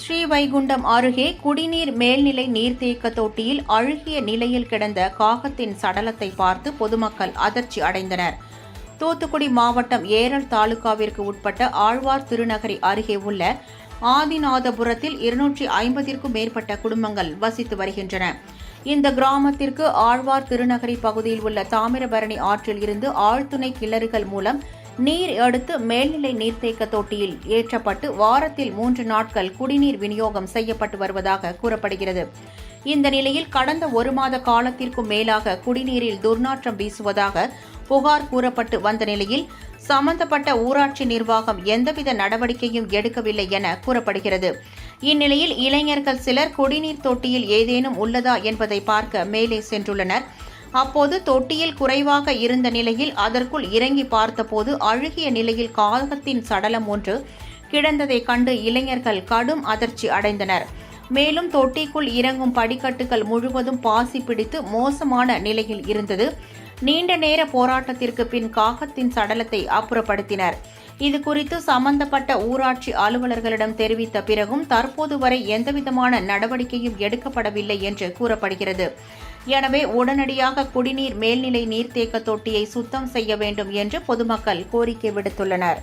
ஸ்ரீவைகுண்டம் அருகே குடிநீர் மேல்நிலை நீர்த்தேக்க தொட்டியில் அழுகிய நிலையில் கிடந்த காகத்தின் சடலத்தை பார்த்து பொதுமக்கள் அதிர்ச்சி அடைந்தனர். தூத்துக்குடி மாவட்டம் ஏரல் தாலுகாவிற்கு உட்பட்ட ஆழ்வார் திருநகரி அருகே உள்ள ஆதிநாதபுரத்தில் 250க்கும் மேற்பட்ட குடும்பங்கள் வசித்து வருகின்றன. இந்த கிராமத்திற்கு ஆழ்வார் திருநகரி பகுதியில் உள்ள தாமிரபரணி ஆற்றில் இருந்து ஆழ்துணை கிணறுகள் மூலம் நீர் எடுத்து மேல்நிலை நீர்த்தேக்க தொட்டியில் ஏற்றப்பட்டு வாரத்தில் 3 நாட்கள் குடிநீர் விநியோகம் செய்யப்பட்டு வருவதாக கூறப்படுகிறது. இந்த நிலையில் கடந்த 1 மாத காலத்திற்கும் மேலாக குடிநீரில் துர்நாற்றம் வீசுவதாக புகார் கூறப்பட்டு வந்த நிலையில் சம்பந்தப்பட்ட ஊராட்சி நிர்வாகம் எந்தவித நடவடிக்கையும் எடுக்கவில்லை என கூறப்படுகிறது. இந்நிலையில் இளைஞர்கள் சிலர் குடிநீர் தொட்டியில் ஏதேனும் உள்ளதா என்பதை பார்க்க மேலே சென்றுள்ளனர். அப்போது தொட்டியில் குறைவாக இருந்த நிலையில் அதற்குள் இறங்கி பார்த்தபோது அழுகிய நிலையில் காகத்தின் சடலம் ஒன்று கிடந்ததை கண்டு இளைஞர்கள் கடும் அதிர்ச்சி அடைந்தனர். மேலும் தொட்டிக்குள் இறங்கும் படிக்கட்டுகள் முழுவதும் பாசி பிடித்து மோசமான நிலையில் இருந்தது. நீண்ட நேர போராட்டத்திற்கு பின் காகத்தின் சடலத்தை அப்புறப்படுத்தினர். இதுகுறித்து சம்பந்தப்பட்ட ஊராட்சி அலுவலர்களிடம் தெரிவித்த பிறகும் தற்போது வரை எந்தவிதமான நடவடிக்கையும் எடுக்கப்படவில்லை என்று கூறப்படுகிறது. எனவே உடனடியாக குடிநீர் மேல்நிலை நீர்த்தேக்க தொட்டியை சுத்தம் செய்ய வேண்டும் என்று பொதுமக்கள் கோரிக்கை விடுத்துள்ளனர்.